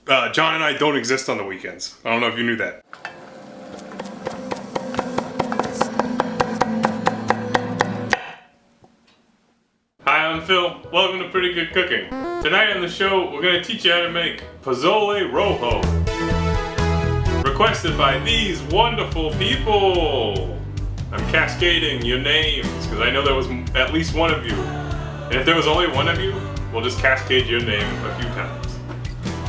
John and I don't exist on the weekends. I don't know if you knew that. Hi, I'm Phil. Welcome to Pretty Good Cooking. Tonight on the show, we're going to teach you how to make Pozole Rojo. Requested by these wonderful people. I'm cascading your names because I know there was at least one of you. And if there was only one of you, we'll just cascade your name a few times.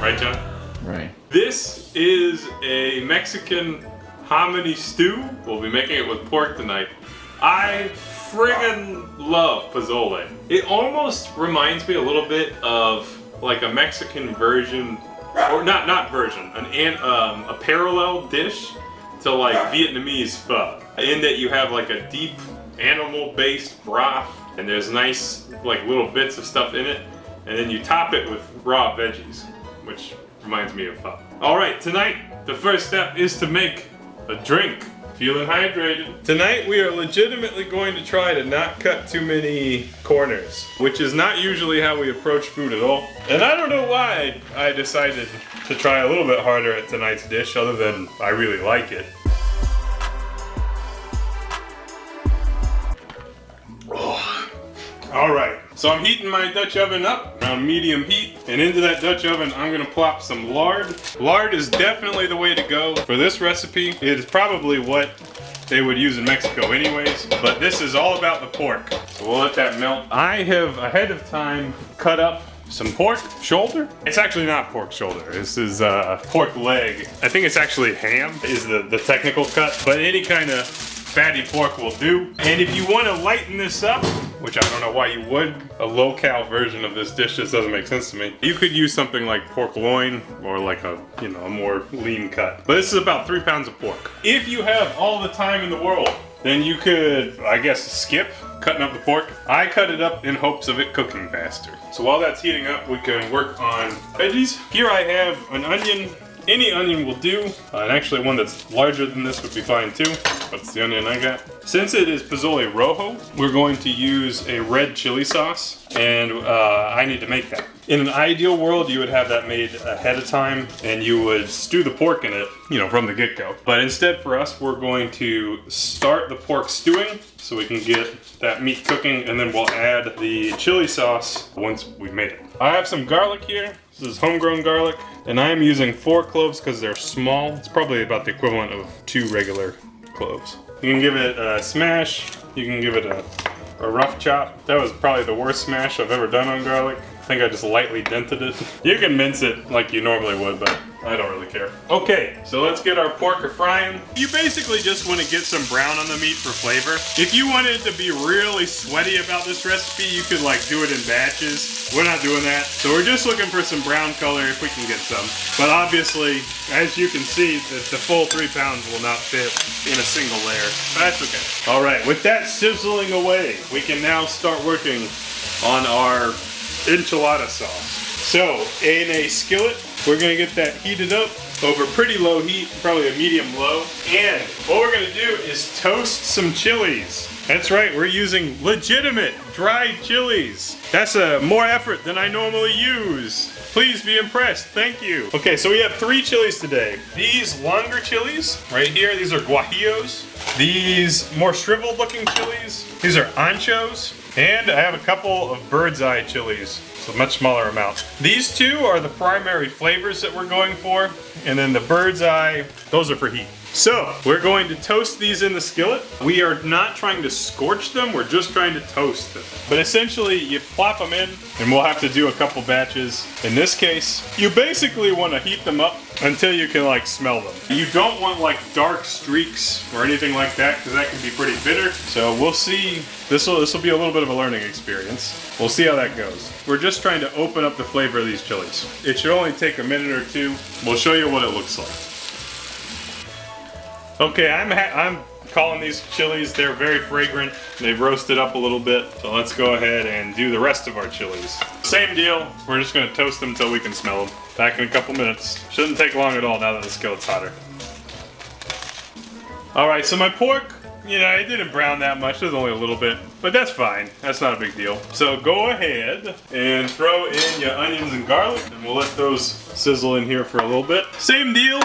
Right, John? Right. This is a Mexican hominy stew. We'll be making it with pork tonight. I friggin' love pozole. It almost reminds me a little bit of like a Mexican version, or not version, a parallel dish to like Vietnamese pho, in that you have like a deep animal-based broth, and there's nice like little bits of stuff in it, and then you top it with raw veggies, which reminds me of pho. All right, tonight the first step is to make a drink. Feeling hydrated. Tonight we are legitimately going to try to not cut too many corners, which is not usually how we approach food at all. And I don't know why I decided to try a little bit harder at tonight's dish, other than I really like it. Oh. All right, so I'm heating my Dutch oven up around medium heat, and into that Dutch oven I'm gonna plop some lard. Lard is definitely the way to go for this recipe. It is probably what they would use in Mexico anyways, but this is all about the pork. So we'll let that melt. I have ahead of time cut up some pork shoulder. It's actually not pork shoulder. This is pork leg. I think it's actually ham is the technical cut, but any kind of fatty pork will do. And if you want to lighten this up, which I don't know why you would, a low-cal version of this dish just doesn't make sense to me. You could use something like pork loin or like a more lean cut. But this is about 3 pounds of pork. If you have all the time in the world, then you could, I guess, skip cutting up the pork. I cut it up in hopes of it cooking faster. So while that's heating up, we can work on veggies. Here I have an onion. Any onion will do, and actually one that's larger than this would be fine too. That's the onion I got. Since it is pozole rojo, we're going to use a red chili sauce, and I need to make that. In an ideal world, you would have that made ahead of time, and you would stew the pork in it, from the get-go. But instead for us, we're going to start the pork stewing so we can get that meat cooking, and then we'll add the chili sauce once we've made it. I have some garlic here. This is homegrown garlic, and I am using 4 cloves because they're small. It's probably about the equivalent of 2 regular cloves. You can give it a smash. You can give it a rough chop. That was probably the worst smash I've ever done on garlic. I think I just lightly dented it. You can mince it like you normally would, but I don't really care. Okay, so let's get our pork frying. You basically just want to get some brown on the meat for flavor. If you wanted it to be really sweaty about this recipe, you could like do it in batches. We're not doing that. So we're just looking for some brown color if we can get some. But obviously, as you can see, the full 3 pounds will not fit in a single layer. But that's okay. All right, with that sizzling away, we can now start working on our enchilada sauce. So in a skillet, we're gonna get that heated up over pretty low heat, probably a medium low. And what we're gonna do is toast some chilies. That's right, we're using legitimate dried chilies. That's more effort than I normally use. Please be impressed, thank you. Okay, so we have 3 chilies today. These longer chilies, right here, these are guajillos. These more shriveled looking chilies, these are anchos. And I have a couple of Birdseye Chilis, so much smaller amount. These 2 are the primary flavors that we're going for, and then the Birdseye, those are for heat. So, we're going to toast these in the skillet. We are not trying to scorch them, we're just trying to toast them. But essentially, you plop them in, and we'll have to do a couple batches. In this case, you basically want to heat them up until you can like smell them. You don't want like dark streaks or anything like that, because that can be pretty bitter. So we'll see. This will be a little bit of a learning experience. We'll see how that goes. We're just trying to open up the flavor of these chilies. It should only take a minute or 2. We'll show you what it looks like. Okay, I'm calling these chilies. They're very fragrant. They've roasted up a little bit. So let's go ahead and do the rest of our chilies. Same deal. We're just gonna toast them until we can smell them. Back in a couple minutes. Shouldn't take long at all now that the skillet's hotter. All right, so my pork You know, it didn't brown that much. There's only a little bit, but that's fine. That's not a big deal. So go ahead and throw in your onions and garlic, and we'll let those sizzle in here for a little bit. Same deal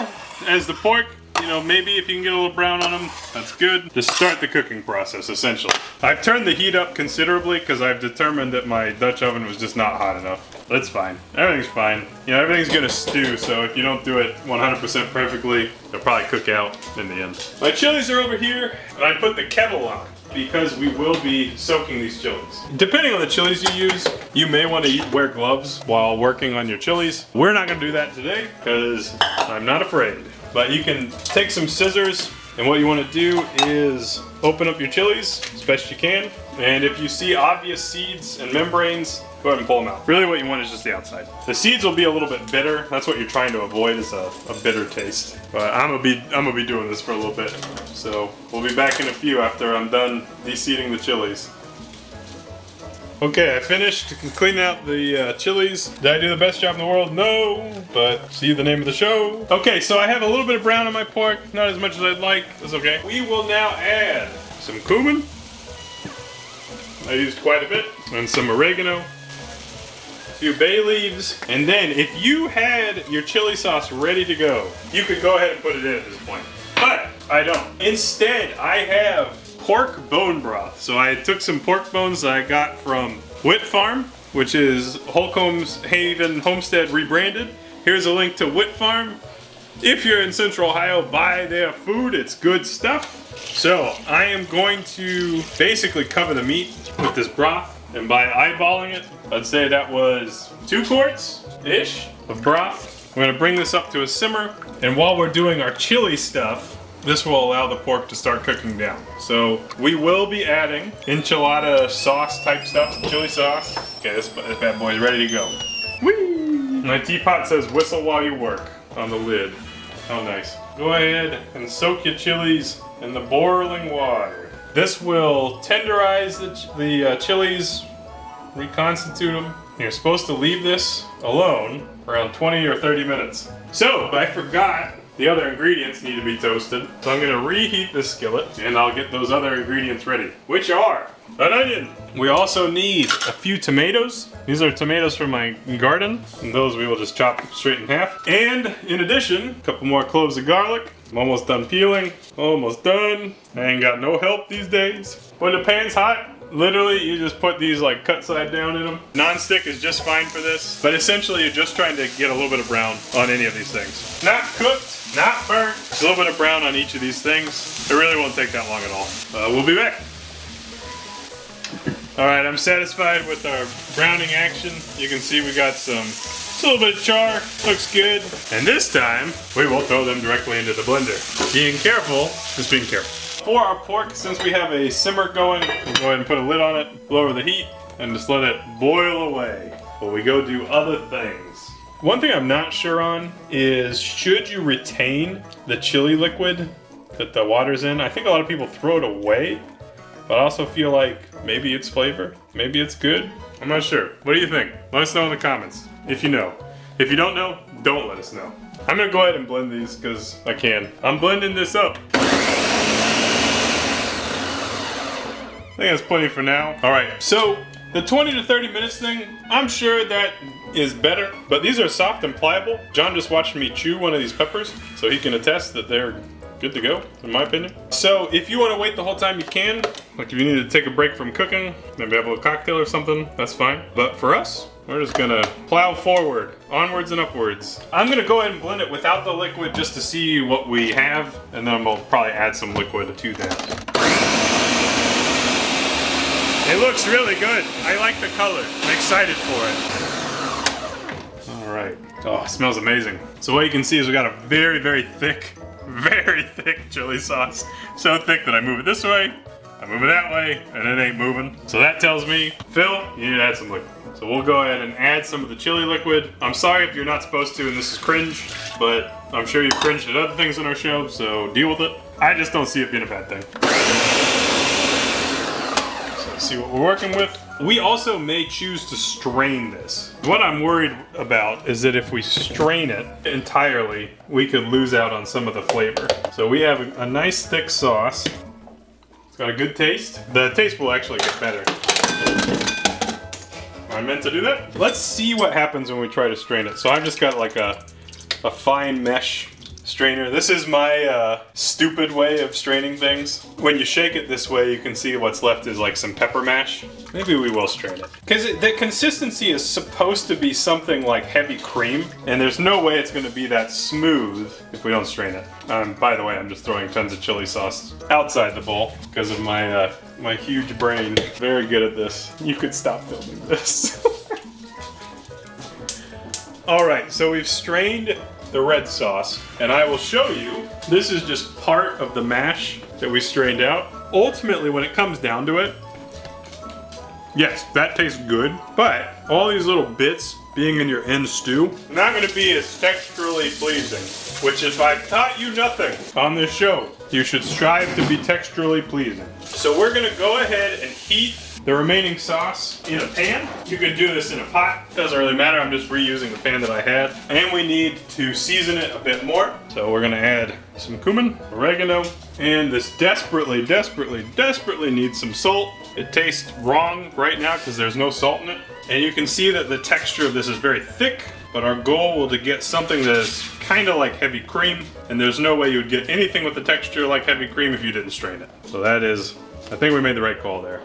as the pork. You know, maybe if you can get a little brown on them, that's good. Just start the cooking process, essentially. I've turned the heat up considerably because I've determined that my Dutch oven was just not hot enough. That's fine. Everything's fine. You know, everything's gonna stew, so if you don't do it 100% perfectly, they'll probably cook out in the end. My chilies are over here, and I put the kettle on because we will be soaking these chilies. Depending on the chilies you use, you may want to wear gloves while working on your chilies. We're not gonna do that today because I'm not afraid. But you can take some scissors, and what you want to do is open up your chilies as best you can. And if you see obvious seeds and membranes, go ahead and pull them out. Really what you want is just the outside. The seeds will be a little bit bitter. That's what you're trying to avoid, is a bitter taste. But I'm gonna be doing this for a little bit. So we'll be back in a few after I'm done de-seeding the chilies. Okay, I finished cleaning out the chilies. Did I do the best job in the world? No, but see the name of the show. Okay, so I have a little bit of brown on my pork, not as much as I'd like. That's okay. We will now add some cumin. I used quite a bit. And some oregano. A few bay leaves. And then, if you had your chili sauce ready to go, you could go ahead and put it in at this point. But I don't. Instead, I have pork bone broth. So I took some pork bones that I got from Wit Farm, which is Holcomb's Haven Homestead rebranded. Here's a link to Wit Farm. If you're in Central Ohio, buy their food. It's good stuff. So I am going to basically cover the meat with this broth. And by eyeballing it, I'd say that was 2 quarts-ish of broth. We're gonna bring this up to a simmer. And while we're doing our chili stuff, this will allow the pork to start cooking down. So we will be adding enchilada sauce type stuff, chili sauce. Okay, this bad boy is ready to go. Whee! My teapot says whistle while you work on the lid. How nice. Go ahead and soak your chilies in the boiling water. This will tenderize the chilies, reconstitute them. You're supposed to leave this alone around 20 or 30 minutes. So, I forgot the other ingredients need to be toasted. So I'm gonna reheat this skillet and I'll get those other ingredients ready, which are an onion. We also need a few tomatoes. These are tomatoes from my garden, and those we will just chop straight in half. And in addition, a couple more cloves of garlic. I'm almost done peeling, almost done. I ain't got no help these days. When the pan's hot, literally, you just put these like cut side down in them. Non-stick is just fine for this, but essentially you're just trying to get a little bit of brown on any of these things. Not cooked, not burnt, just a little bit of brown on each of these things. It really won't take that long at all. We'll be back. All right, I'm satisfied with our browning action. You can see we got just a little bit of char, looks good. And this time, we will throw them directly into the blender. Being careful, just being careful. For our pork, since we have a simmer going, we'll go ahead and put a lid on it, lower the heat, and just let it boil away while we go do other things. One thing I'm not sure on is, should you retain the chili liquid that the water's in? I think a lot of people throw it away, but I also feel like maybe it's flavor, maybe it's good. I'm not sure. What do you think? Let us know in the comments if you know. If you don't know, don't let us know. I'm gonna go ahead and blend these because I can. I'm blending this up. I think that's plenty for now. All right, so the 20 to 30 minutes thing, I'm sure that is better, but these are soft and pliable. John just watched me chew one of these peppers, so he can attest that they're good to go, in my opinion. So if you want to wait the whole time, you can. Like if you need to take a break from cooking, maybe have a little cocktail or something, that's fine. But for us, we're just gonna plow forward, onwards and upwards. I'm gonna go ahead and blend it without the liquid just to see what we have, and then we'll probably add some liquid to that. It looks really good. I like the color. I'm excited for it. All right. Oh, it smells amazing. So what you can see is we got a very, very thick chili sauce. So thick that I move it this way, I move it that way, and it ain't moving. So that tells me, Phil, you need to add some liquid. So we'll go ahead and add some of the chili liquid. I'm sorry if you're not supposed to and this is cringe, but I'm sure you've cringed at other things on our show, so deal with it. I just don't see it being a bad thing. See what we're working with. We also may choose to strain this. What I'm worried about is that if we strain it entirely, we could lose out on some of the flavor. So we have a nice thick sauce. It's got a good taste. The taste will actually get better. I meant to do that. Let's see what happens when we try to strain it. So I've just got like a fine mesh strainer. This is my stupid way of straining things. When you shake it this way, you can see what's left is like some pepper mash. Maybe we will strain it. Because the consistency is supposed to be something like heavy cream, and there's no way it's gonna be that smooth if we don't strain it. By the way, I'm just throwing tons of chili sauce outside the bowl because of my my huge brain. Very good at this. You could stop filming this. All right, so we've strained the red sauce, and I will show you, this is just part of the mash that we strained out. Ultimately, when it comes down to it, yes, that tastes good, but all these little bits being in your end stew, not gonna be as texturally pleasing, which if I've taught you nothing on this show, you should strive to be texturally pleasing. So we're gonna go ahead and heat the remaining sauce in a pan. You could do this in a pot, doesn't really matter, I'm just reusing the pan that I had. And we need to season it a bit more. So we're gonna add some cumin, oregano, and this desperately needs some salt. It tastes wrong right now because there's no salt in it. And you can see that the texture of this is very thick, but our goal will to get something that is kind of like heavy cream, and there's no way you would get anything with the texture like heavy cream if you didn't strain it. So that is, I think we made the right call there.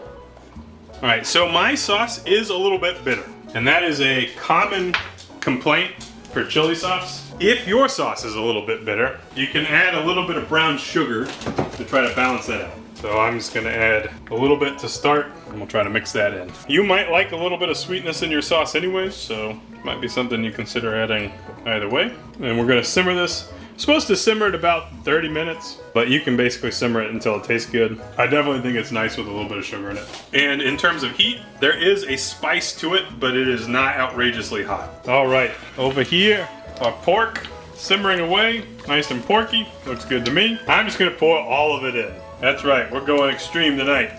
All right, so my sauce is a little bit bitter, and that is a common complaint for chili sauce. If your sauce is a little bit bitter, you can add a little bit of brown sugar to try to balance that out. So I'm just gonna add a little bit to start, and we'll try to mix that in. You might like a little bit of sweetness in your sauce anyways, so it might be something you consider adding either way. And we're gonna simmer this. It's supposed to simmer at about 30 minutes, but you can basically simmer it until it tastes good. I definitely think it's nice with a little bit of sugar in it. And in terms of heat, there is a spice to it, but it is not outrageously hot. All right, over here, our pork simmering away, nice and porky, looks good to me. I'm just gonna pour all of it in. That's right, we're going extreme tonight.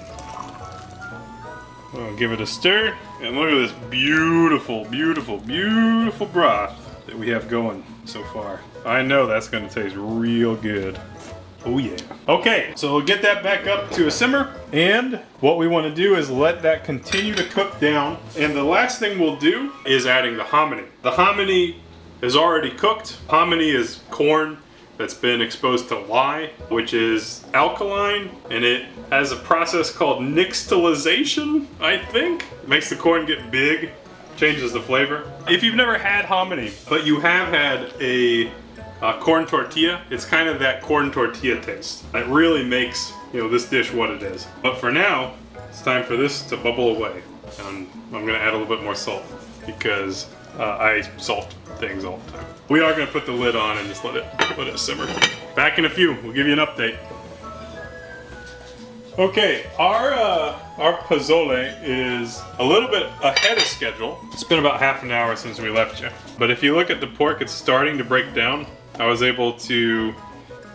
I'll give it a stir, and look at this beautiful broth that we have going so far. I know that's gonna taste real good. Oh yeah. Okay, so we'll get that back up to a simmer, and what we wanna do is let that continue to cook down, and the last thing we'll do is adding the hominy. The hominy is already cooked. Hominy is corn that's been exposed to lye, which is alkaline, and it has a process called nixtamalization, I think. It makes the corn get big, changes the flavor. If you've never had hominy, but you have had a corn tortilla, it's kind of that corn tortilla taste. It really makes, you know, this dish what it is. But for now, it's time for this to bubble away. And I'm gonna add a little bit more salt because I salt things all the time. We are gonna put the lid on and just let it simmer. Back in a few, we'll give you an update. Okay, our pozole is a little bit ahead of schedule. It's been about half an hour since we left you. But if you look at the pork, it's starting to break down. I was able to,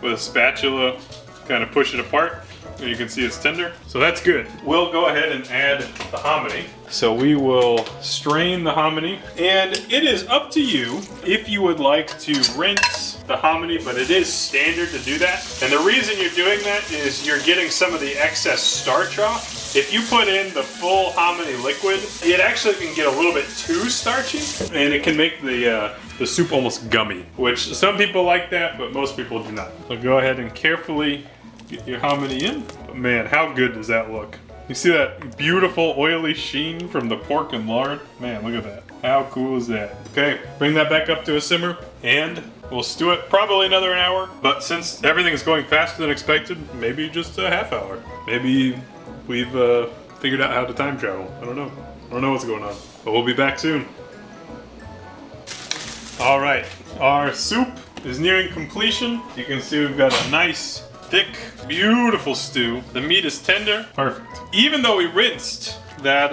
with a spatula, kind of push it apart. And you can see it's tender. So that's good. We'll go ahead and add the hominy. So we will strain the hominy. And it is up to you if you would like to rinse the hominy, but it is standard to do that. And the reason you're doing that is you're getting some of the excess starch off. If you put in the full hominy liquid, it actually can get a little bit too starchy, and it can make the soup almost gummy, which some people like that, but most people do not. So go ahead and carefully get your hominy in. But man, how good does that look? You see that beautiful oily sheen from the pork and lard? Man, look at that. How cool is that? Okay, bring that back up to a simmer, and we'll stew it probably another hour. But since everything is going faster than expected, maybe just a half hour. Maybe we've figured out how to time travel. I don't know. I don't know what's going on. But we'll be back soon. All right, our soup is nearing completion. You can see we've got a nice, thick, beautiful stew. The meat is tender. Perfect. Even though we rinsed that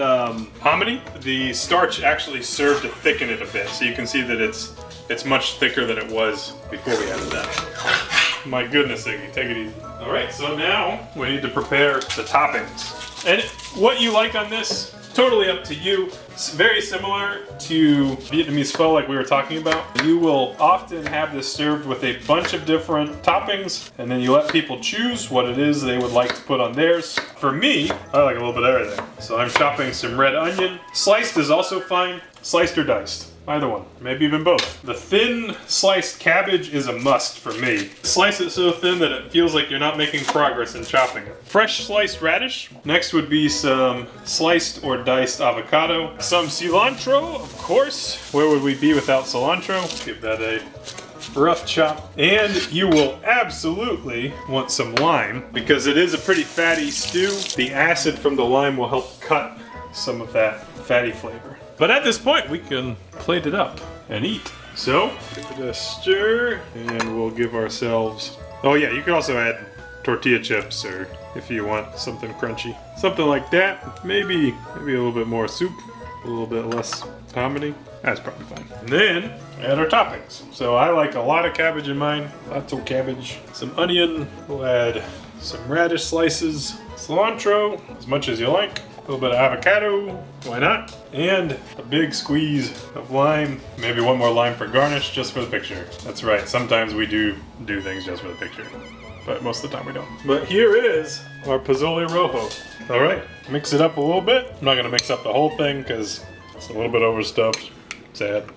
hominy, the starch actually served to thicken it a bit. So you can see that it's much thicker than it was before we added that. My goodness, Iggy, take it easy. All right, so now we need to prepare the toppings. And what you like on this, totally up to you. It's very similar to Vietnamese pho like we were talking about. You will often have this served with a bunch of different toppings, and then you let people choose what it is they would like to put on theirs. For me, I like a little bit of everything. So I'm chopping some red onion. Sliced is also fine, sliced or diced. Either one, maybe even both. The thin sliced cabbage is a must for me. Slice it so thin that it feels like you're not making progress in chopping it. Fresh sliced radish. Next would be some sliced or diced avocado. Some cilantro, of course. Where would we be without cilantro? Give that a rough chop. And you will absolutely want some lime because it is a pretty fatty stew. The acid from the lime will help cut some of that fatty flavor. But at this point, we can plate it up and eat. So, give it a stir, and we'll give ourselves... Oh yeah, you can also add tortilla chips, or if you want something crunchy. Something like that. Maybe a little bit more soup, a little bit less hominy. That's probably fine. And then, add our toppings. So I like a lot of cabbage in mine. Lots of cabbage. Some onion. We'll add some radish slices. Cilantro, as much as you like. A little bit of avocado, why not? And a big squeeze of lime. Maybe one more lime for garnish, just for the picture. That's right, sometimes we do things just for the picture. But most of the time we don't. But here is our pozole rojo. All right, mix it up a little bit. I'm not gonna mix up the whole thing because it's a little bit overstuffed. Sad.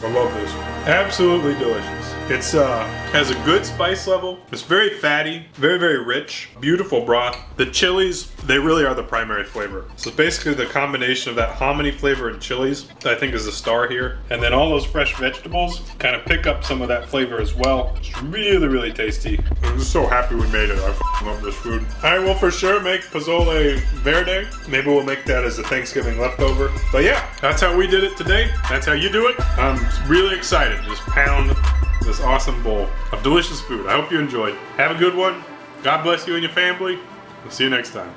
I love this. Absolutely delicious. It's has a good spice level. It's very fatty, very, very rich. Beautiful broth. The chilies, they really are the primary flavor. So basically the combination of that hominy flavor and chilies, I think is the star here. And then all those fresh vegetables kind of pick up some of that flavor as well. It's really, really tasty. I'm just so happy we made it. I love this food. I will for sure make pozole verde. Maybe we'll make that as a Thanksgiving leftover. But yeah, that's how we did it today. That's how you do it. I'm really excited. Just pound this awesome bowl of delicious food. I hope you enjoyed. Have a good one. God bless you and your family. We'll see you next time.